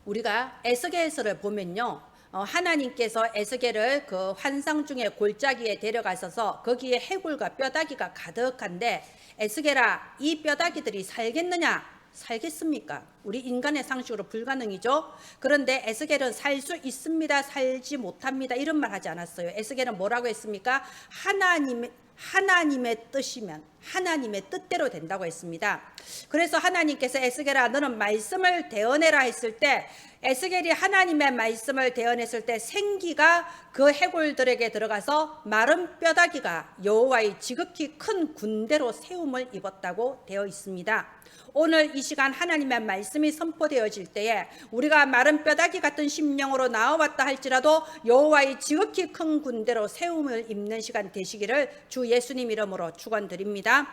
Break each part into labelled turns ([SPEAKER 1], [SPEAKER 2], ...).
[SPEAKER 1] 우리가 에스겔서를 보면요, 하나님께서 에스겔을 그 환상 중에 골짜기에 데려가셔서 거기에 해골과 뼈다귀가 가득한데, 에스겔아, 이 뼈다귀들이 살겠느냐? 살겠습니까? 우리 인간의 상식으로 불가능이죠. 그런데 에스겔은 살 수 있습니다, 살지 못합니다, 이런 말 하지 않았어요. 에스겔은 뭐라고 했습니까? 하나님의 뜻이면 하나님의 뜻대로 된다고 했습니다. 그래서 하나님께서 에스겔아, 너는 말씀을 대언해라 했을 때, 에스겔이 하나님의 말씀을 대언했을 때 생기가 그 해골들에게 들어가서 마른 뼈다귀가 여호와의 지극히 큰 군대로 세움을 입었다고 되어 있습니다. 오늘 이 시간 하나님의 말씀이 선포되어질 때에 우리가 마른 뼈다귀 같은 심령으로 나와왔다 할지라도 여호와의 지극히 큰 군대로 세움을 입는 시간 되시기를 주 예수님 이름으로 축원드립니다.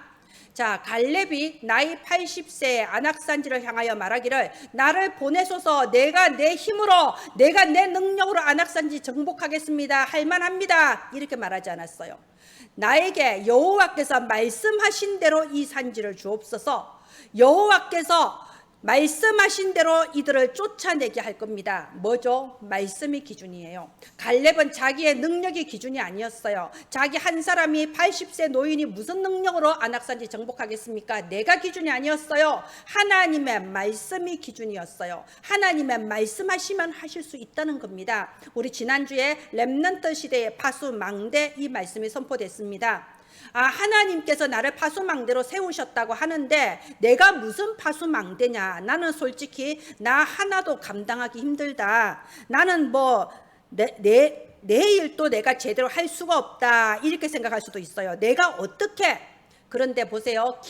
[SPEAKER 1] 자, 갈렙이 나이 80세의 안악산지를 향하여 말하기를, 나를 보내소서, 내가 내 힘으로, 내가 내 능력으로 안악산지 정복하겠습니다, 할만합니다, 이렇게 말하지 않았어요. 나에게 여호와께서 말씀하신 대로 이 산지를 주옵소서, 여호와께서 말씀하신 대로 이들을 쫓아내게 할 겁니다. 뭐죠? 말씀이 기준이에요. 갈렙은 자기의 능력이 기준이 아니었어요. 자기 한 사람이 80세 노인이 무슨 능력으로 안악산지 정복하겠습니까? 내가 기준이 아니었어요. 하나님의 말씀이 기준이었어요. 하나님의 말씀하시면 하실 수 있다는 겁니다. 우리 지난주에 렘넌트 시대의 파수망대, 이 말씀이 선포됐습니다. 하나님께서 나를 파수망대로 세우셨다고 하는데 내가 무슨 파수망대냐? 나는 솔직히 나 하나도 감당하기 힘들다. 나는 내 일도 내가 제대로 할 수가 없다, 이렇게 생각할 수도 있어요. 내가 어떻게? 그런데 보세요,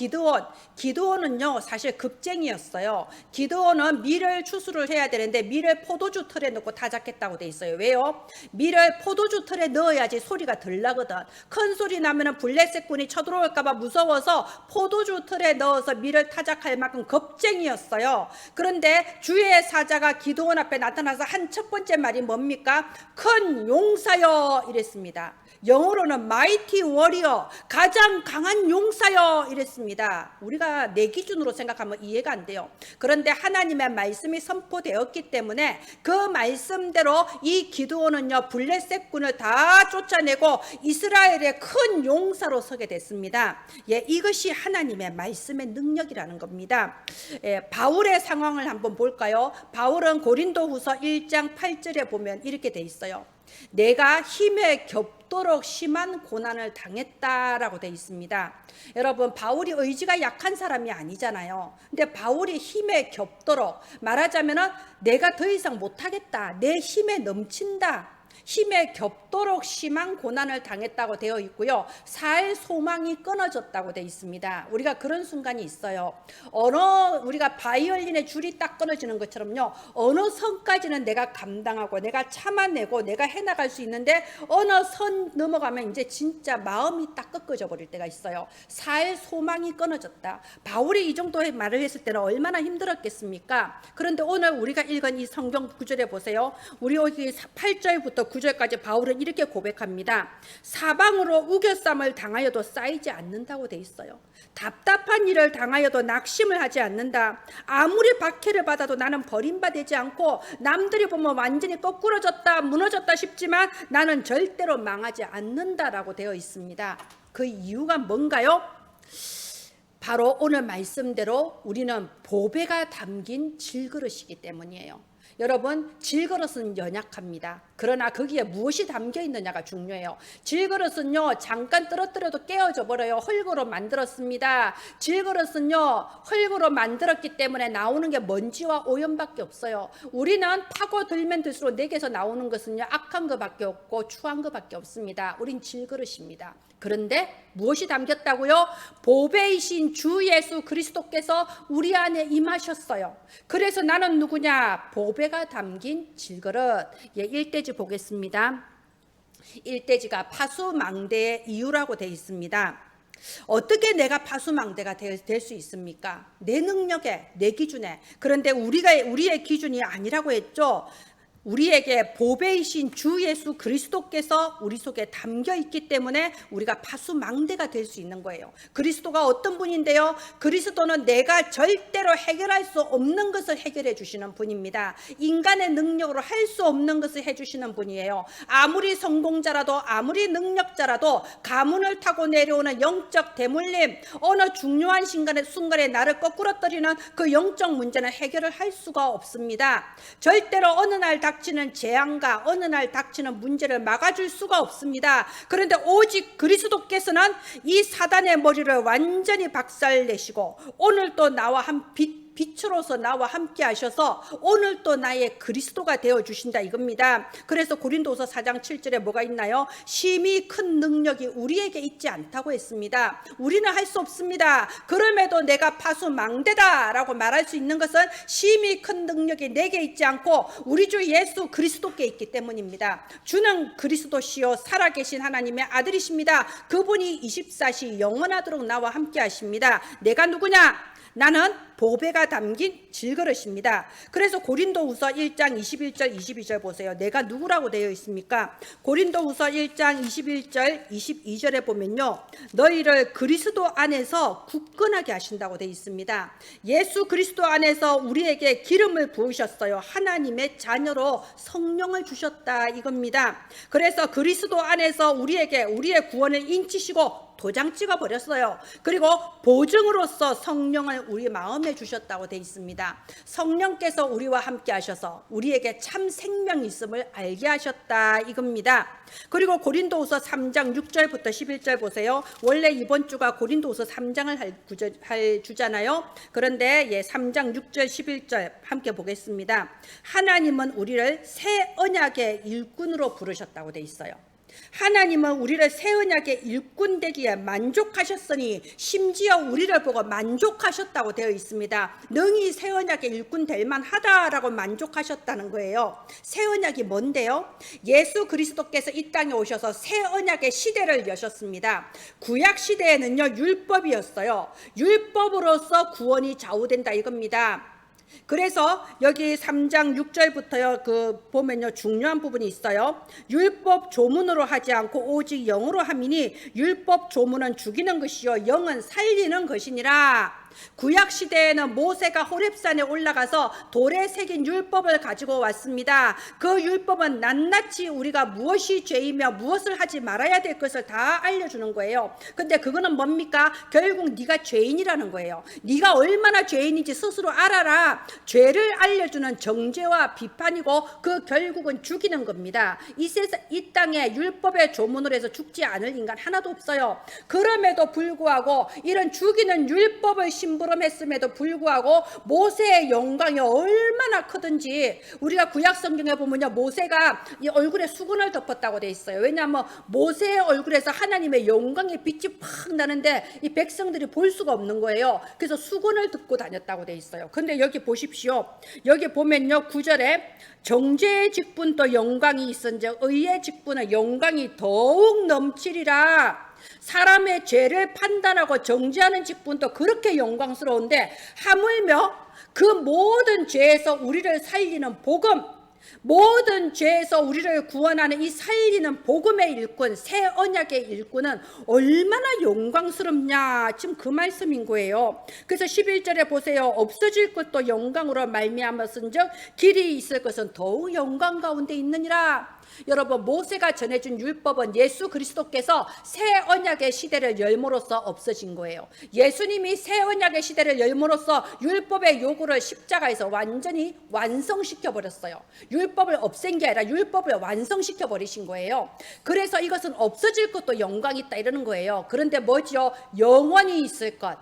[SPEAKER 1] 기드온은요 사실 급쟁이였어요. 기드온은 밀을 추수를 해야 되는데 밀을 포도주 틀에 넣고 타작했다고 돼 있어요. 왜요? 밀을 포도주 틀에 넣어야지 소리가 덜 나거든. 큰 소리 나면은 블레셋군이 쳐들어올까 봐 무서워서 포도주 틀에 넣어서 밀을 타작할 만큼 겁쟁이였어요. 그런데 주의 사자가 기드온 앞에 나타나서 한 첫 번째 말이 뭡니까? 큰 용사여, 이랬습니다. 영어로는 mighty warrior, 가장 강한 용사여, 이랬습니다. 우리가 내 기준으로 생각하면 이해가 안 돼요. 그런데 하나님의 말씀이 선포되었기 때문에 그 말씀대로 이 기드온은요 블레셋군을 다 쫓아내고 이스라엘의 큰 용사로 서게 됐습니다. 이것이 하나님의 말씀의 능력이라는 겁니다. 바울의 상황을 한번 볼까요? 바울은 고린도후서 1장 8절에 보면 이렇게 돼 있어요. 내가 힘에 겹도록 심한 고난을 당했다라고 되어 있습니다. 여러분, 바울이 의지가 약한 사람이 아니잖아요. 근데 바울이 힘에 겹도록, 말하자면은 내가 더 이상 못하겠다, 내 힘에 넘친다, 힘에 겹도록 심한 고난을 당했다고 되어 있고요. 살 소망이 끊어졌다고 되어 있습니다. 우리가 그런 순간이 있어요. 우리가 바이올린의 줄이 딱 끊어지는 것처럼요, 어느 선까지는 내가 감당하고 내가 참아내고 내가 해나갈 수 있는데 어느 선 넘어가면 이제 진짜 마음이 딱 꺾어져 버릴 때가 있어요. 살 소망이 끊어졌다. 바울이 이 정도의 말을 했을 때는 얼마나 힘들었겠습니까? 그런데 오늘 우리가 읽은 이 성경 구절에 보세요. 우리 여기 8절부터 9절까지 바울은 이렇게 고백합니다. 사방으로 우겨쌈을 당하여도 쌓이지 않는다고 돼 있어요. 답답한 일을 당하여도 낙심을 하지 않는다. 아무리 박해를 받아도 나는 버림받지 않고, 남들이 보면 완전히 거꾸러졌다, 무너졌다 싶지만 나는 절대로 망하지 않는다라고 되어 있습니다. 그 이유가 뭔가요? 바로 오늘 말씀대로 우리는 보배가 담긴 질그릇이기 때문이에요. 여러분, 질그릇은 연약합니다. 그러나 거기에 무엇이 담겨 있느냐가 중요해요. 질그릇은요 잠깐 떨어뜨려도 깨어져 버려요. 흙으로 만들었습니다. 질그릇은요 흙으로 만들었기 때문에 나오는 게 먼지와 오염밖에 없어요. 우리는 파고들면 들수록 내게서 나오는 것은요 악한 것밖에 없고 추한 것밖에 없습니다. 우린 질그릇입니다. 그런데 무엇이 담겼다고요? 보배이신 주 예수 그리스도께서 우리 안에 임하셨어요. 그래서 나는 누구냐? 보배가 담긴 질그릇. 1대지 보겠습니다. 1대지가 파수망대의 이유라고 되어 있습니다. 어떻게 내가 파수망대가 될 수 있습니까? 내 능력에, 내 기준에. 그런데 우리의 기준이 아니라고 했죠. 우리에게 보배이신 주 예수 그리스도께서 우리 속에 담겨 있기 때문에 우리가 파수망대가 될 수 있는 거예요. 그리스도가 어떤 분인데요? 그리스도는 내가 절대로 해결할 수 없는 것을 해결해 주시는 분입니다. 인간의 능력으로 할 수 없는 것을 해주시는 분이에요. 아무리 성공자라도 아무리 능력자라도 가문을 타고 내려오는 영적 대물림, 어느 중요한 순간에 나를 거꾸러뜨리는 그 영적 문제는 해결을 할 수가 없습니다. 절대로 어느 날 닥치는 재앙과 어느 날 닥치는 문제를 막아줄 수가 없습니다. 그런데 오직 그리스도께서는 이 사단의 머리를 완전히 박살내시고 오늘 또 나와 빛으로서 나와 함께 하셔서 오늘 또 나의 그리스도가 되어주신다 이겁니다. 그래서 고린도후서 4장 7절에 뭐가 있나요? 심히 큰 능력이 우리에게 있지 않다고 했습니다. 우리는 할 수 없습니다. 그럼에도 내가 파수망대다 라고 말할 수 있는 것은 심히 큰 능력이 내게 있지 않고 우리 주 예수 그리스도께 있기 때문입니다. 주는 그리스도시요 살아계신 하나님의 아들이십니다. 그분이 24시 영원하도록 나와 함께 하십니다. 내가 누구냐? 나는 보배가 담긴 질그릇입니다. 그래서 고린도후서 1장 21절 22절 보세요. 내가 누구라고 되어 있습니까? 고린도후서 1장 21절 22절에 보면요, 너희를 그리스도 안에서 굳건하게 하신다고 되어 있습니다. 예수 그리스도 안에서 우리에게 기름을 부으셨어요. 하나님의 자녀로 성령을 주셨다 이겁니다. 그래서 그리스도 안에서 우리에게 우리의 구원을 인치시고 도장 찍어 버렸어요. 그리고 보증으로서 성령을 우리 마음에 주셨다고 되어 있습니다. 성령께서 우리와 함께 하셔서 우리에게 참 생명이 있음을 알게 하셨다 이겁니다. 그리고 고린도후서 3장 6절부터 11절 보세요. 원래 이번 주가 고린도후서 3장을 할 주잖아요. 그런데 3장 6절 11절 함께 보겠습니다. 하나님은 우리를 새 언약의 일꾼으로 부르셨다고 되어 있어요. 하나님은 우리를 새 언약의 일꾼 되기에 만족하셨으니 심지어 우리를 보고 만족하셨다고 되어 있습니다. 능히 새 언약의 일꾼 될 만하다라고 만족하셨다는 거예요. 새 언약이 뭔데요? 예수 그리스도께서 이 땅에 오셔서 새 언약의 시대를 여셨습니다. 구약 시대에는요 율법이었어요. 율법으로서 구원이 좌우된다 이겁니다. 그래서 여기 3장 6절부터요 보면요 중요한 부분이 있어요. 율법 조문으로 하지 않고 오직 영으로 함이니 율법 조문은 죽이는 것이요 영은 살리는 것이니라. 구약 시대에는 모세가 호렙산에 올라가서 돌에 새긴 율법을 가지고 왔습니다. 그 율법은 낱낱이 우리가 무엇이 죄이며 무엇을 하지 말아야 될 것을 다 알려주는 거예요. 근데 그거는 뭡니까? 결국 네가 죄인이라는 거예요. 네가 얼마나 죄인인지 스스로 알아라. 죄를 알려주는 정죄와 비판이고 그 결국은 죽이는 겁니다. 이 땅에 율법의 조문을 해서 죽지 않을 인간 하나도 없어요. 그럼에도 불구하고 이런 죽이는 율법을 심부름했음에도 불구하고 모세의 영광이 얼마나 크든지 우리가 구약 성경에 보면요 모세가 이 얼굴에 수건을 덮었다고 돼 있어요. 왜냐하면 모세의 얼굴에서 하나님의 영광의 빛이 팍 나는데 이 백성들이 볼 수가 없는 거예요. 그래서 수건을 덮고 다녔다고 돼 있어요. 근데 여기 보십시오. 여기 보면요 9절에 정죄의 직분도 영광이 있은즉 의의 직분은 영광이 더욱 넘치리라. 사람의 죄를 판단하고 정죄하는 직분도 그렇게 영광스러운데 하물며 그 모든 죄에서 우리를 살리는 복음, 모든 죄에서 우리를 구원하는 이 살리는 복음의 일꾼, 새 언약의 일꾼은 얼마나 영광스럽냐, 지금 그 말씀인 거예요. 그래서 11절에 보세요. 없어질 것도 영광으로 말미암았은즉 길이 있을 것은 더욱 영광 가운데 있느니라. 여러분 모세가 전해준 율법은 예수 그리스도께서 새 언약의 시대를 열므로써 없어진 거예요. 예수님이 새 언약의 시대를 열므로써 율법의 요구를 십자가에서 완전히 완성시켜 버렸어요. 율법을 없앤 게 아니라 율법을 완성시켜 버리신 거예요. 그래서 이것은 없어질 것도 영광이 있다 이러는 거예요. 그런데 뭐죠? 영원히 있을 것,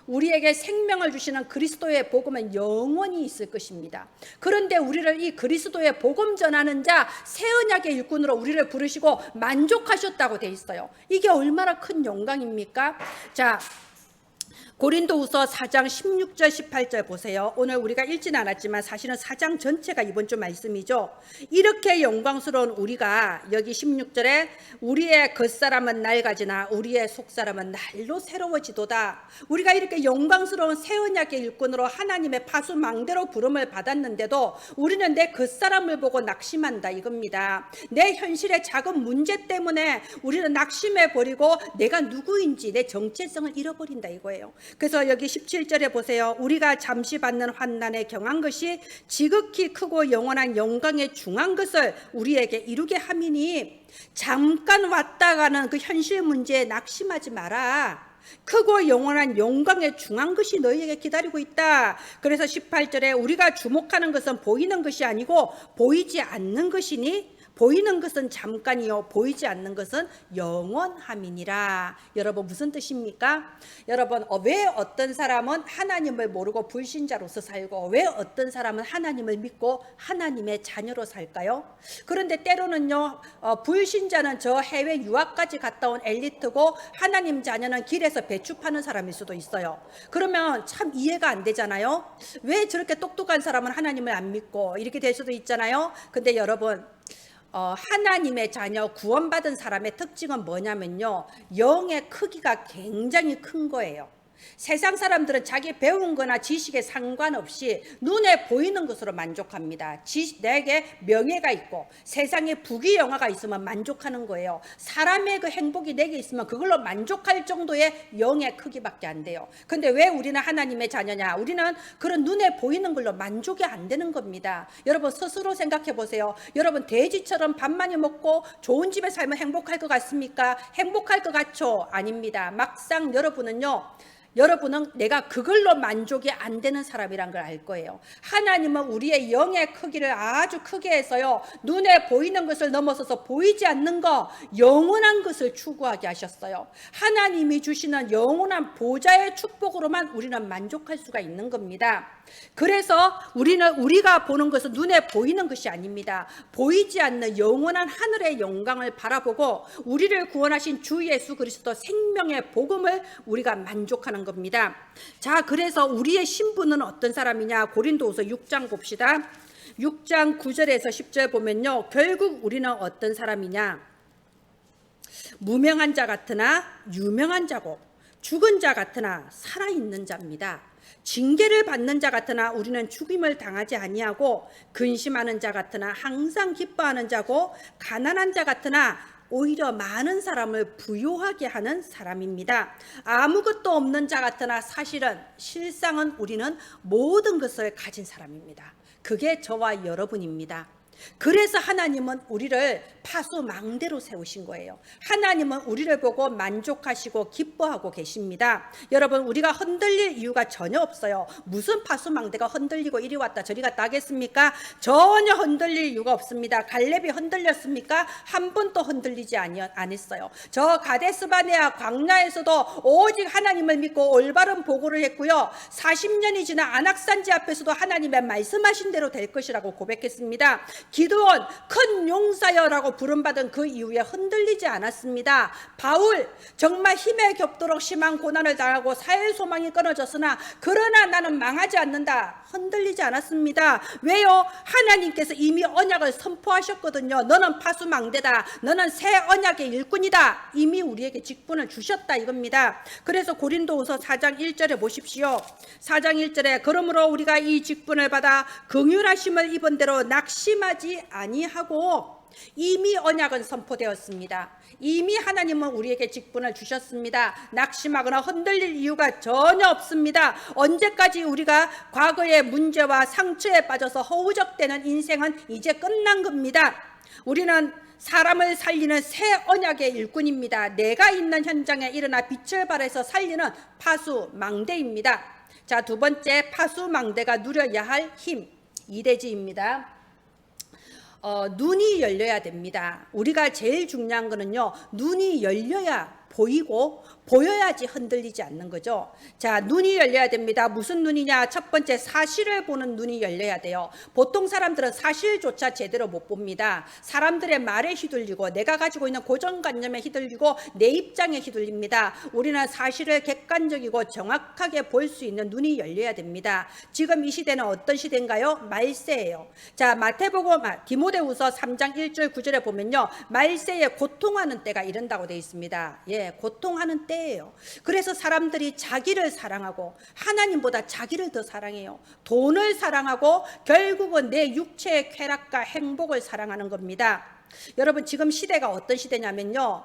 [SPEAKER 1] 우리에게 생명을 주시는 그리스도의 복음은 영원히 있을 것입니다. 그런데 우리를 이 그리스도의 복음 전하는 자 새 언약의 일꾼으로 우리를 부르시고 만족하셨다고 돼 있어요. 이게 얼마나 큰 영광입니까? 자, 고린도후서 4장 16절 18절 보세요. 오늘 우리가 읽지는 않았지만 사실은 4장 전체가 이번 주 말씀이죠. 이렇게 영광스러운 우리가, 여기 16절에 우리의 겉사람은 낡아지나 우리의 속사람은 날로 새로워지도다. 우리가 이렇게 영광스러운 새 언약의 일꾼으로 하나님의 파수망대로 부름을 받았는데도 우리는 내 겉사람을 보고 낙심한다 이겁니다. 내 현실의 작은 문제 때문에 우리는 낙심해 버리고 내가 누구인지 내 정체성을 잃어버린다 이거예요. 그래서 여기 17절에 보세요. 우리가 잠시 받는 환난에 경한 것이 지극히 크고 영원한 영광에 중한 것을 우리에게 이루게 함이니 잠깐 왔다 가는 그 현실 문제에 낙심하지 마라. 크고 영원한 영광에 중한 것이 너희에게 기다리고 있다. 그래서 18절에 우리가 주목하는 것은 보이는 것이 아니고 보이지 않는 것이니 보이는 것은 잠깐이요 보이지 않는 것은 영원함이니라. 여러분 무슨 뜻입니까? 여러분 왜 어떤 사람은 하나님을 모르고 불신자로서 살고 왜 어떤 사람은 하나님을 믿고 하나님의 자녀로 살까요? 그런데 때로는요 불신자는 저 해외 유학까지 갔다 온 엘리트고 하나님 자녀는 길에서 배추 파는 사람일 수도 있어요. 그러면 참 이해가 안 되잖아요. 왜 저렇게 똑똑한 사람은 하나님을 안 믿고 이렇게 될 수도 있잖아요. 근데 여러분 하나님의 자녀 구원받은 사람의 특징은 뭐냐면요, 영의 크기가 굉장히 큰 거예요. 세상 사람들은 자기 배운 거나 지식에 상관없이 눈에 보이는 것으로 만족합니다. 내게 명예가 있고 세상에 부귀영화가 있으면 만족하는 거예요. 사람의 그 행복이 내게 있으면 그걸로 만족할 정도의 영의 크기밖에 안 돼요. 근데 왜 우리는 하나님의 자녀냐? 우리는 그런 눈에 보이는 걸로 만족이 안 되는 겁니다. 여러분 스스로 생각해 보세요. 여러분 돼지처럼 밥 많이 먹고 좋은 집에 살면 행복할 것 같습니까? 행복할 것 같죠? 아닙니다. 막상 여러분은 내가 그걸로 만족이 안 되는 사람이란 걸 알 거예요. 하나님은 우리의 영의 크기를 아주 크게 해서요 눈에 보이는 것을 넘어서서 보이지 않는 거 영원한 것을 추구하게 하셨어요. 하나님이 주시는 영원한 보좌의 축복으로만 우리는 만족할 수가 있는 겁니다. 그래서 우리가 보는 것은 눈에 보이는 것이 아닙니다. 보이지 않는 영원한 하늘의 영광을 바라보고 우리를 구원하신 주 예수 그리스도 생명의 복음을 우리가 만족하는 겁니다. 자, 그래서 우리의 신분은 어떤 사람이냐? 고린도후서 6장 봅시다. 6장 9절에서 10절 보면요, 결국 우리는 어떤 사람이냐? 무명한 자 같으나 유명한 자고 죽은 자 같으나 살아있는 자입니다. 징계를 받는 자 같으나 우리는 죽임을 당하지 아니하고 근심하는 자 같으나 항상 기뻐하는 자고 가난한 자 같으나 오히려 많은 사람을 부요하게 하는 사람입니다. 아무것도 없는 자 같으나 실상은 우리는 모든 것을 가진 사람입니다. 그게 저와 여러분입니다. 그래서 하나님은 우리를 파수망대로 세우신 거예요. 하나님은 우리를 보고 만족하시고 기뻐하고 계십니다. 여러분 우리가 흔들릴 이유가 전혀 없어요. 무슨 파수망대가 흔들리고 이리 왔다 저리 갔다 하겠습니까? 전혀 흔들릴 이유가 없습니다. 갈렙이 흔들렸습니까? 한 번도 흔들리지 않았어요. 저 가데스바네아 광야에서도 오직 하나님을 믿고 올바른 보고를 했고요. 40년이 지나 안악산지 앞에서도 하나님의 말씀하신 대로 될 것이라고 고백했습니다. 기드온 큰 용사여라고 부름받은 그 이후에 흔들리지 않았습니다. 바울 정말 힘에 겹도록 심한 고난을 당하고 사회 소망이 끊어졌으나 그러나 나는 망하지 않는다. 흔들리지 않았습니다. 왜요? 하나님께서 이미 언약을 선포하셨거든요. 너는 파수망대다. 너는 새 언약의 일꾼이다. 이미 우리에게 직분을 주셨다 이겁니다. 그래서 고린도후서 4장 1절에 보십시오. 4장 1절에 그러므로 우리가 이 직분을 받아 긍휼하심을 입은 대로 낙심하지 아니하고 이미 언약은 선포되었습니다. 이미 하나님은 우리에게 직분을 주셨습니다. 낙심하거나 흔들릴 이유가 전혀 없습니다. 언제까지 우리가 과거의 문제와 상처에 빠져서 허우적대는 인생은 이제 끝난 겁니다. 우리는 사람을 살리는 새 언약의 일꾼입니다. 내가 있는 현장에 일어나 빛을 발해서 살리는 파수망대입니다. 자, 두 번째 파수망대가 누려야 할 힘, 이대지입니다. 눈이 열려야 됩니다. 우리가 제일 중요한 거는요, 눈이 열려야 보이고 보여야지 흔들리지 않는 거죠. 자, 눈이 열려야 됩니다. 무슨 눈이냐? 첫 번째, 사실을 보는 눈이 열려야 돼요. 보통 사람들은 사실조차 제대로 못 봅니다. 사람들의 말에 휘둘리고 내가 가지고 있는 고정관념에 휘둘리고 내 입장에 휘둘립니다. 우리는 사실을 객관적이고 정확하게 볼 수 있는 눈이 열려야 됩니다. 지금 이 시대는 어떤 시대인가요? 말세예요. 자, 마태복음 디모데후서 3장 1절 9절에 보면요, 말세에 고통하는 때가 이른다고 되어 있습니다. 예, 고통하는 때예요. 그래서 사람들이 자기를 사랑하고 하나님보다 자기를 더 사랑해요. 돈을 사랑하고 결국은 내 육체의 쾌락과 행복을 사랑하는 겁니다. 여러분, 지금 시대가 어떤 시대냐면요,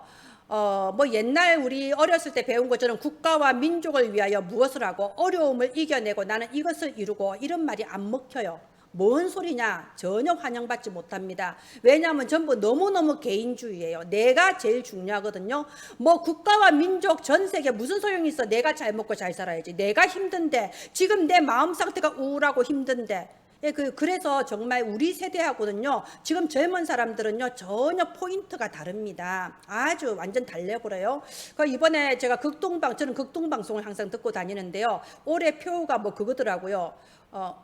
[SPEAKER 1] 옛날 우리 어렸을 때 배운 것처럼 국가와 민족을 위하여 무엇을 하고 어려움을 이겨내고 나는 이것을 이루고, 이런 말이 안 먹혀요. 뭔 소리냐? 전혀 환영받지 못합니다. 왜냐하면 전부 너무너무 개인주의예요. 내가 제일 중요하거든요. 뭐 국가와 민족 전 세계 무슨 소용이 있어? 내가 잘 먹고 잘 살아야지. 내가 힘든데, 지금 내 마음 상태가 우울하고 힘든데. 예, 그래서 정말 우리 세대하고는요, 지금 젊은 사람들은요, 전혀 포인트가 다릅니다. 아주 완전 달래버려요. 이번에 제가 저는 극동방송을 항상 듣고 다니는데요, 올해 표가 뭐 그거더라고요.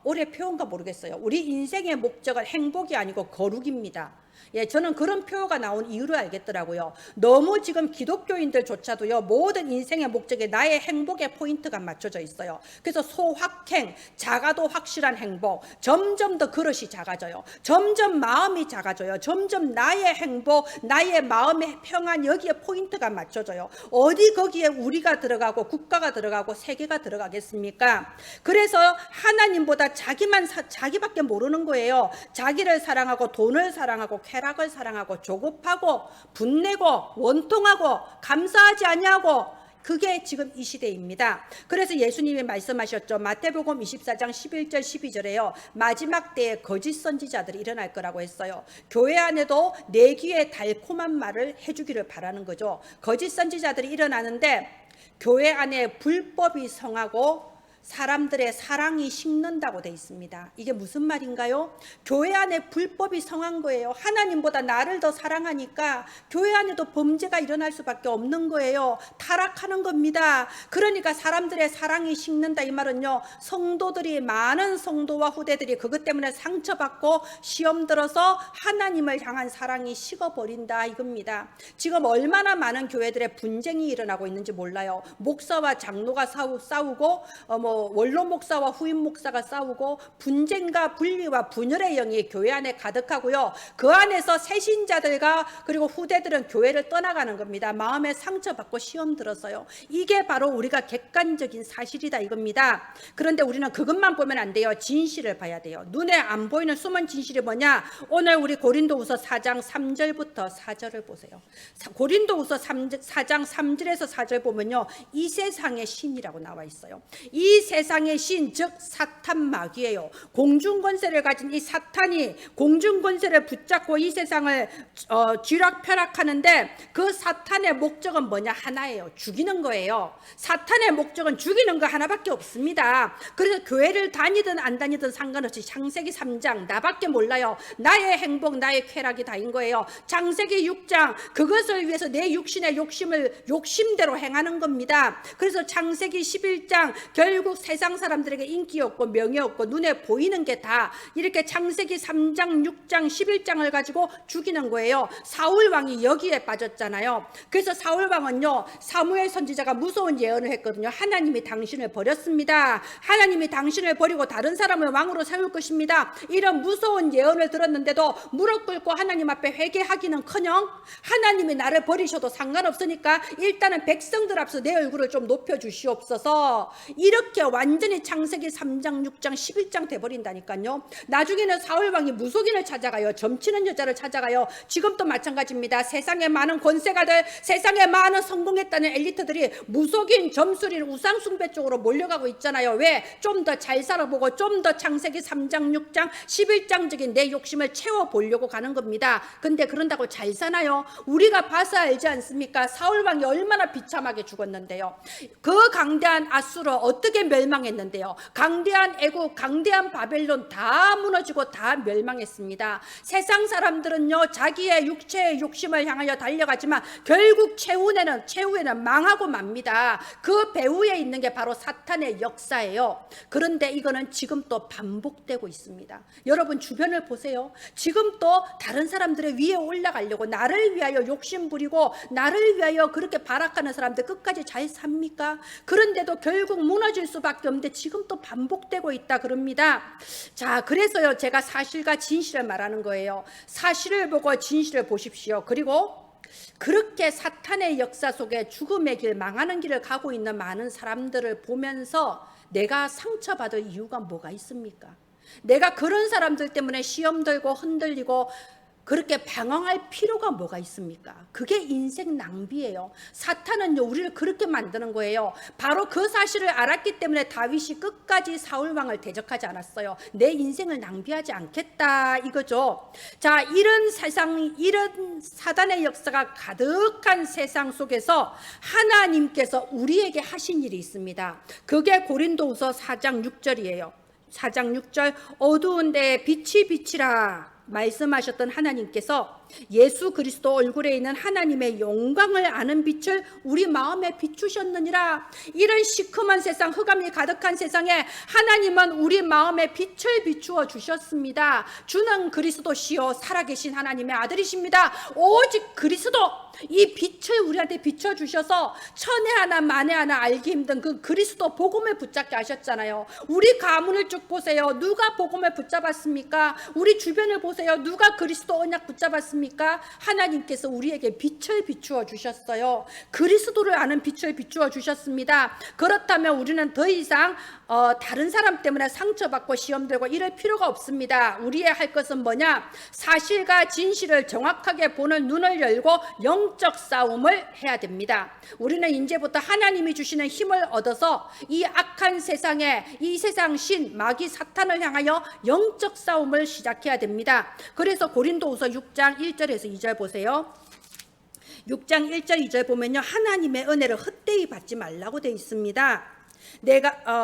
[SPEAKER 1] 올해 표인가 모르겠어요. 우리 인생의 목적은 행복이 아니고 거룩입니다. 예, 저는 그런 표가 나온 이유를 알겠더라고요. 너무 지금 기독교인들조차도요, 모든 인생의 목적에 나의 행복의 포인트가 맞춰져 있어요. 그래서 소확행, 작아도 확실한 행복, 점점 더 그릇이 작아져요. 점점 마음이 작아져요. 점점 나의 행복, 나의 마음의 평안, 여기에 포인트가 맞춰져요. 어디 거기에 우리가 들어가고 국가가 들어가고 세계가 들어가겠습니까? 그래서 하나님보다 자기밖에 모르는 거예요. 자기를 사랑하고 돈을 사랑하고 쾌락을 사랑하고 조급하고 분내고 원통하고 감사하지 아니하고, 그게 지금 이 시대입니다. 그래서 예수님이 말씀하셨죠. 마태복음 24장 11절 12절에요. 마지막 때에 거짓 선지자들이 일어날 거라고 했어요. 교회 안에도 내 귀에 달콤한 말을 해주기를 바라는 거죠. 거짓 선지자들이 일어나는데 교회 안에 불법이 성하고 사람들의 사랑이 식는다고 돼 있습니다. 이게 무슨 말인가요? 교회 안에 불법이 성한 거예요. 하나님보다 나를 더 사랑하니까 교회 안에도 범죄가 일어날 수밖에 없는 거예요. 타락하는 겁니다. 그러니까 사람들의 사랑이 식는다, 이 말은요, 많은 성도와 후대들이 그것 때문에 상처받고 시험 들어서 하나님을 향한 사랑이 식어버린다, 이겁니다. 지금 얼마나 많은 교회들의 분쟁이 일어나고 있는지 몰라요. 목사와 장로가 싸우고 원로 목사와 후임 목사가 싸우고, 분쟁과 분리와 분열의 영이 교회 안에 가득하고요, 그 안에서 새신자들과 그리고 후대들은 교회를 떠나가는 겁니다. 마음에 상처받고 시험 들어서요. 이게 바로 우리가 객관적인 사실이다, 이겁니다. 그런데 우리는 그것만 보면 안 돼요. 진실을 봐야 돼요. 눈에 안 보이는 숨은 진실이 뭐냐? 오늘 우리 고린도후서 4장 3절부터 4절을 보세요. 고린도후서 4장 3절에서 4절 보면요, 이 세상의 신이라고 나와 있어요. 이 세상의 신, 즉 사탄 마귀예요. 공중권세를 가진 이 사탄이 공중권세를 붙잡고 이 세상을 쥐락펴락하는데, 그 사탄의 목적은 뭐냐? 하나예요. 죽이는 거예요. 사탄의 목적은 죽이는 거 하나밖에 없습니다. 그래서 교회를 다니든 안 다니든 상관없이 창세기 3장 나밖에 몰라요. 나의 행복, 나의 쾌락이 다인 거예요. 창세기 6장 그것을 위해서 내 육신의 욕심대로 행하는 겁니다. 그래서 창세기 11장 결국 세상 사람들에게 인기 없고 명예 없고 눈에 보이는 게 다 이렇게 창세기 3장 6장 11장을 가지고 죽이는 거예요. 사울 왕이 여기에 빠졌잖아요. 그래서 사울 왕은요, 사무엘 선지자가 무서운 예언을 했거든요. 하나님이 당신을 버렸습니다. 하나님이 당신을 버리고 다른 사람을 왕으로 세울 것입니다. 이런 무서운 예언을 들었는데도 무릎 꿇고 하나님 앞에 회개하기는커녕 하나님이 나를 버리셔도 상관없으니까 일단은 백성들 앞에서 내 얼굴을 좀 높여주시옵소서, 이렇게 완전히 창세기 3장 6장 11장 돼버린다니까요. 나중에는 사울왕이 무속인을 찾아가요. 점치는 여자를 찾아가요. 지금도 마찬가지입니다. 세상에 많은 권세가들, 세상에 많은 성공했다는 엘리트들이 무속인, 점술인, 우상숭배 쪽으로 몰려가고 있잖아요. 왜? 좀 더 잘 살아보고 좀 더 창세기 3장 6장 11장적인 내 욕심을 채워보려고 가는 겁니다. 근데 그런다고 잘 사나요? 우리가 봐서 알지 않습니까? 사울왕이 얼마나 비참하게 죽었는데요. 그 강대한 아수르 어떻게 멸망했는데요. 강대한 애국, 강대한 바벨론 다 무너지고 다 멸망했습니다. 세상 사람들은요, 자기의 육체의 욕심을 향하여 달려가지만 결국 최후에는 망하고 맙니다. 그 배후에 있는 게 바로 사탄의 역사예요. 그런데 이거는 지금 또 반복되고 있습니다. 여러분 주변을 보세요. 지금 또 다른 사람들의 위에 올라가려고 나를 위하여 욕심 부리고 나를 위하여 그렇게 발악하는 사람들 끝까지 잘 삽니까? 그런데도 결국 무너질 수밖에 없는데 지금 또 반복되고 있다 그럽니다. 자, 그래서요, 제가 사실과 진실을 말하는 거예요. 사실을 보고 진실을 보십시오. 그리고 그렇게 사탄의 역사 속에 죽음의 길, 망하는 길을 가고 있는 많은 사람들을 보면서 내가 상처받을 이유가 뭐가 있습니까? 내가 그런 사람들 때문에 시험 들고 흔들리고 그렇게 방황할 필요가 뭐가 있습니까? 그게 인생 낭비예요. 사탄은요, 우리를 그렇게 만드는 거예요. 바로 그 사실을 알았기 때문에 다윗이 끝까지 사울 왕을 대적하지 않았어요. 내 인생을 낭비하지 않겠다 이거죠. 자, 이런 사단의 역사가 가득한 세상 속에서 하나님께서 우리에게 하신 일이 있습니다. 그게 고린도후서 4장 6절이에요. 4장 6절, 어두운 데에 빛이 비치라 말씀하셨던 하나님께서 예수 그리스도 얼굴에 있는 하나님의 영광을 아는 빛을 우리 마음에 비추셨느니라. 이런 시큼한 세상, 흑암이 가득한 세상에 하나님은 우리 마음에 빛을 비추어 주셨습니다. 주는 그리스도시요 살아계신 하나님의 아들이십니다. 오직 그리스도, 이 빛을 우리한테 비춰주셔서 천에 하나 만에 하나 알기 힘든 그 그리스도 복음을 붙잡게 하셨잖아요. 우리 가문을 쭉 보세요. 누가 복음을 붙잡았습니까? 우리 주변을 보세요. 누가 그리스도 언약 붙잡았습니까? 하나님께서 우리에게 빛을 비추어 주셨어요. 그리스도를 아는 빛을 비추어 주셨습니다. 그렇다면 우리는 더 이상 다른 사람 때문에 상처받고 시험들고 이럴 필요가 없습니다. 우리의 할 것은 뭐냐? 사실과 진실을 정확하게 보는 눈을 열고 영적 싸움을 해야 됩니다. 우리는 이제부터 하나님이 주시는 힘을 얻어서 이 악한 세상에, 이 세상 신 마귀 사탄을 향하여 영적 싸움을 시작해야 됩니다. 그래서 고린도후서 6장 1절에서 2절 보세요. 6장 1절 2절 보면요, 하나님의 은혜를 헛되이 받지 말라고 되어 있습니다.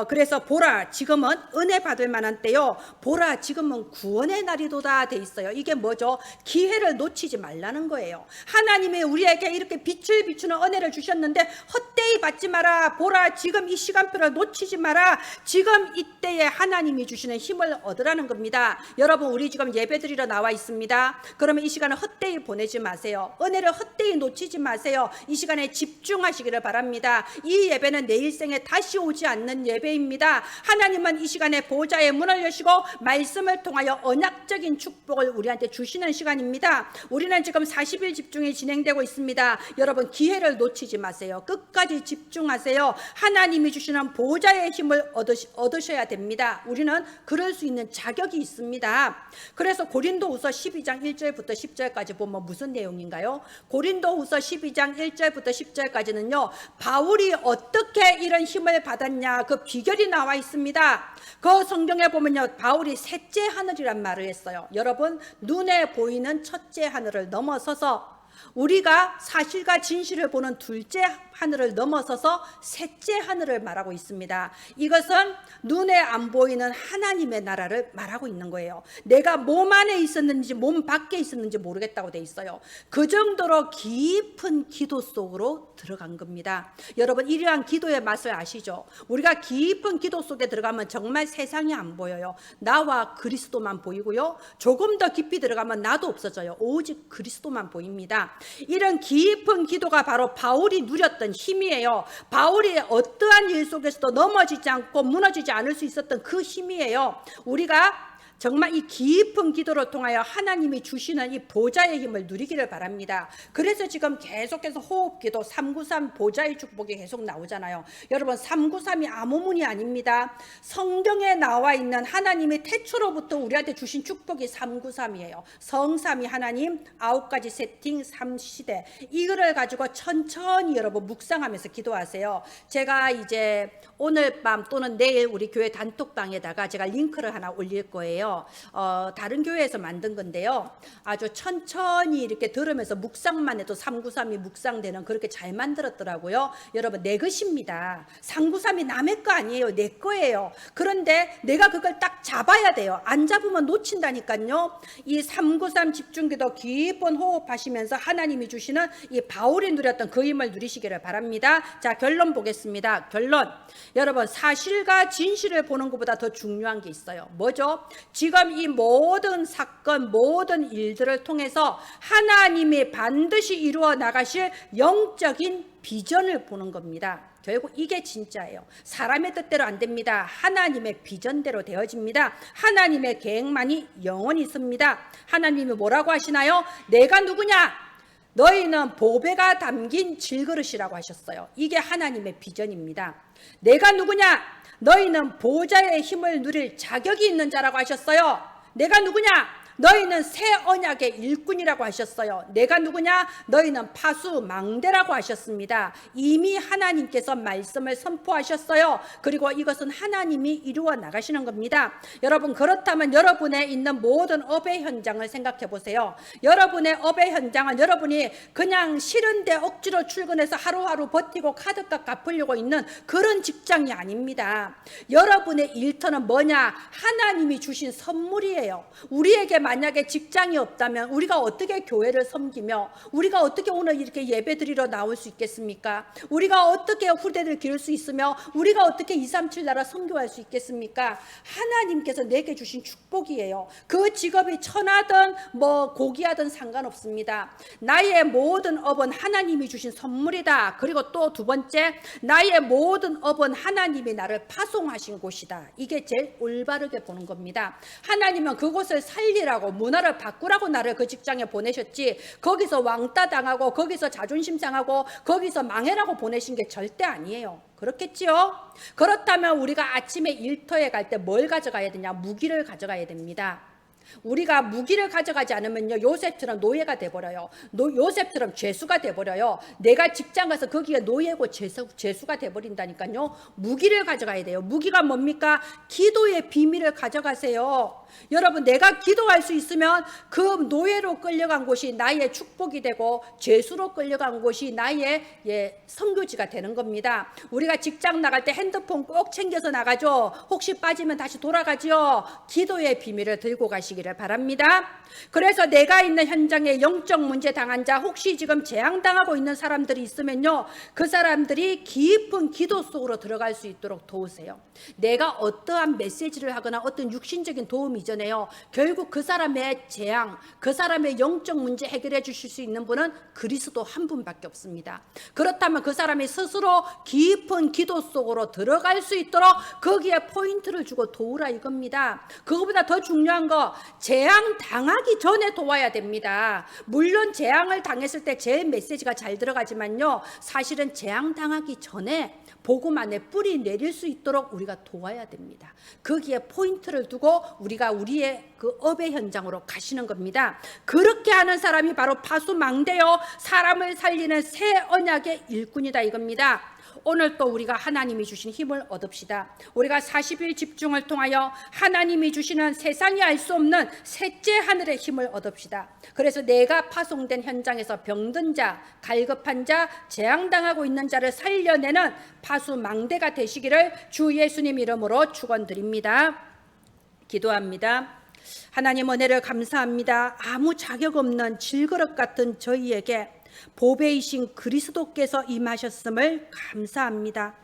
[SPEAKER 1] 그래서 보라 지금은 은혜 받을 만한 때요, 보라 지금은 구원의 날이도다 돼 있어요. 이게 뭐죠? 기회를 놓치지 말라는 거예요. 하나님이 우리에게 이렇게 빛을 비추는 은혜를 주셨는데 헛되이 받지 마라. 보라 지금 이 시간표를 놓치지 마라. 지금 이때에 하나님이 주시는 힘을 얻으라는 겁니다. 여러분, 우리 지금 예배드리러 나와 있습니다. 그러면 이 시간을 헛되이 보내지 마세요. 은혜를 헛되이 놓치지 마세요. 이 시간에 집중하시기를 바랍니다. 이 예배는 내 일생에 다시 오지 않는 예배입니다. 하나님은 이 시간에 보좌의 문을 여시고 말씀을 통하여 언약적인 축복을 우리한테 주시는 시간입니다. 우리는 지금 40일 집중이 진행되고 있습니다. 여러분, 기회를 놓치지 마세요. 끝까지 집중하세요. 하나님이 주시는 보좌의 힘을 얻으셔야 됩니다. 우리는 그럴 수 있는 자격이 있습니다. 그래서 고린도후서 12장 1절부터 10절까지 보면 무슨 내용인가요? 고린도후서 12장 1절부터 10절까지는요, 바울이 어떻게 이런 힘을 받았냐, 그 비결이 나와 있습니다. 그 성경에 보면요, 바울이 셋째 하늘이란 말을 했어요. 여러분, 눈에 보이는 첫째 하늘을 넘어서서 우리가 사실과 진실을 보는 둘째 하늘을 넘어서서 셋째 하늘을 말하고 있습니다. 이것은 눈에 안 보이는 하나님의 나라를 말하고 있는 거예요. 내가 몸 안에 있었는지 몸 밖에 있었는지 모르겠다고 돼 있어요. 그 정도로 깊은 기도 속으로 들어간 겁니다. 여러분, 이러한 기도의 맛을 아시죠? 우리가 깊은 기도 속에 들어가면 정말 세상이 안 보여요. 나와 그리스도만 보이고요, 조금 더 깊이 들어가면 나도 없어져요. 오직 그리스도만 보입니다. 이런 깊은 기도가 바로 바울이 누렸던 힘이에요. 바울이 어떠한 일 속에서도 넘어지지 않고 무너지지 않을 수 있었던 그 힘이에요. 우리가 정말 이 깊은 기도를 통하여 하나님이 주시는 이 보좌의 힘을 누리기를 바랍니다. 그래서 지금 계속해서 호흡기도 393 보좌의 축복이 계속 나오잖아요. 여러분, 393이 아무 문이 아닙니다. 성경에 나와 있는 하나님이 태초로부터 우리한테 주신 축복이 393이에요. 성삼위 하나님, 9가지 세팅, 3시대, 이거를 가지고 천천히 여러분 묵상하면서 기도하세요. 제가 이제 오늘 밤 또는 내일 우리 교회 단톡방에다가 제가 링크를 하나 올릴 거예요. 있는데요. 다른 교회에서 만든 건데요. 아주 천천히 이렇게 들으면서 묵상만 해도 393이 묵상되는 그렇게 잘 만들었더라고요. 여러분, 내 것입니다. 393이 남의 거 아니에요. 내 거예요. 그런데 내가 그걸 딱 잡아야 돼요. 안 잡으면 놓친다니까요. 이 393 집중기도 깊은 호흡하시면서 하나님이 주시는 이 바울이 누렸던 그 힘을 누리시기를 바랍니다. 자, 결론 보겠습니다. 결론. 여러분, 사실과 진실을 보는 것보다 더 중요한 게 있어요. 뭐죠? 지금 이 모든 사건, 모든 일들을 통해서 하나님이 반드시 이루어 나가실 영적인 비전을 보는 겁니다. 결국 이게 진짜예요. 사람의 뜻대로 안 됩니다. 하나님의 비전대로 되어집니다. 하나님의 계획만이 영원히 있습니다. 하나님이 뭐라고 하시나요? 내가 누구냐? 너희는 보배가 담긴 질그릇이라고 하셨어요. 이게 하나님의 비전입니다. 내가 누구냐? 너희는 보좌의 힘을 누릴 자격이 있는 자라고 하셨어요. 내가 누구냐? 너희는 새 언약의 일꾼이라고 하셨어요. 내가 누구냐? 너희는 파수망대라고 하셨습니다. 이미 하나님께서 말씀을 선포하셨어요. 그리고 이것은 하나님이 이루어 나가시는 겁니다. 여러분, 그렇다면 여러분에 있는 모든 업의 현장을 생각해 보세요. 여러분의 업의 현장은 여러분이 그냥 싫은데 억지로 출근해서 하루하루 버티고 카드값 갚으려고 있는 그런 직장이 아닙니다. 여러분의 일터는 뭐냐? 하나님이 주신 선물이에요. 우리에게 만약에 직장이 없다면 우리가 어떻게 교회를 섬기며 우리가 어떻게 오늘 이렇게 예배드리러 나올 수 있겠습니까? 우리가 어떻게 후대를 기를 수 있으며 우리가 어떻게 237 나라 선교할 수 있겠습니까? 하나님께서 내게 주신 축복이에요. 그 직업이 천하든 뭐 고기하든 상관없습니다. 나의 모든 업은 하나님이 주신 선물이다. 그리고 또 두 번째, 나의 모든 업은 하나님이 나를 파송하신 곳이다. 이게 제일 올바르게 보는 겁니다. 하나님은 그곳을 살리라고, 문화를 바꾸라고 나를 그 직장에 보내셨지, 거기서 왕따 당하고 거기서 자존심 상하고 거기서 망해라고 보내신 게 절대 아니에요. 그렇겠지요? 그렇다면 우리가 아침에 일터에 갈 때 뭘 가져가야 되냐? 무기를 가져가야 됩니다. 우리가 무기를 가져가지 않으면요, 요셉처럼 노예가 돼버려요. 요셉처럼 죄수가 돼버려요. 내가 직장 가서 거기에 노예고 죄수가 돼버린다니까요. 무기를 가져가야 돼요. 무기가 뭡니까? 기도의 비밀을 가져가세요. 여러분, 내가 기도할 수 있으면 그 노예로 끌려간 곳이 나의 축복이 되고 죄수로 끌려간 곳이 나의 선교지가 되는 겁니다. 우리가 직장 나갈 때 핸드폰 꼭 챙겨서 나가죠. 혹시 빠지면 다시 돌아가죠. 기도의 비밀을 들고 가시기를 바랍니다. 그래서 내가 있는 현장에 영적 문제 당한 자, 혹시 지금 재앙당하고 있는 사람들이 있으면요, 그 사람들이 깊은 기도 속으로 들어갈 수 있도록 도우세요. 내가 어떠한 메시지를 하거나 어떤 육신적인 도움 이전에요, 결국 그 사람의 재앙, 그 사람의 영적 문제 해결해 주실 수 있는 분은 그리스도 한 분밖에 없습니다. 그렇다면 그 사람이 스스로 깊은 기도 속으로 들어갈 수 있도록 거기에 포인트를 주고 도우라 이겁니다. 그거보다 더 중요한 거, 재앙 당하기 전에 도와야 됩니다. 물론 재앙을 당했을 때 제 메시지가 잘 들어가지만요, 사실은 재앙 당하기 전에 복음 안에 뿌리 내릴 수 있도록 우리가 도와야 됩니다. 거기에 포인트를 두고 우리가 우리의 그 업의 현장으로 가시는 겁니다. 그렇게 하는 사람이 바로 파수망대요, 사람을 살리는 새 언약의 일꾼이다 이겁니다. 오늘 또 우리가 하나님이 주신 힘을 얻읍시다. 우리가 40일 집중을 통하여 하나님이 주시는 세상이 알 수 없는 셋째 하늘의 힘을 얻읍시다. 그래서 내가 파송된 현장에서 병든 자, 갈급한 자, 재앙당하고 있는 자를 살려내는 파수망대가 되시기를 주 예수님 이름으로 축원드립니다. 기도합니다. 하나님, 은혜를 감사합니다. 아무 자격 없는 질그릇 같은 저희에게 보배이신 그리스도께서 임하셨음을 감사합니다.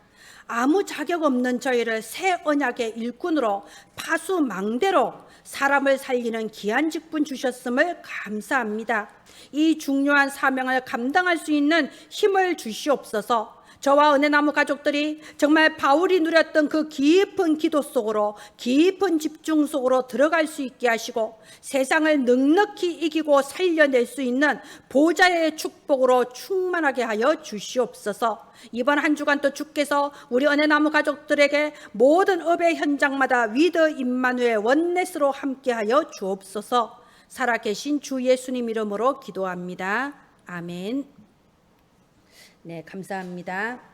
[SPEAKER 1] 아무 자격 없는 저희를 새 언약의 일꾼으로 파수망대로 사람을 살리는 귀한 직분 주셨음을 감사합니다. 이 중요한 사명을 감당할 수 있는 힘을 주시옵소서. 저와 은혜나무 가족들이 정말 바울이 누렸던 그 깊은 기도 속으로, 깊은 집중 속으로 들어갈 수 있게 하시고 세상을 넉넉히 이기고 살려낼 수 있는 보좌의 축복으로 충만하게 하여 주시옵소서. 이번 한 주간 또 주께서 우리 은혜나무 가족들에게 모든 업의 현장마다 위드 임마누엘 원넷으로 함께하여 주옵소서. 살아계신 주 예수님 이름으로 기도합니다. 아멘. 네, 감사합니다.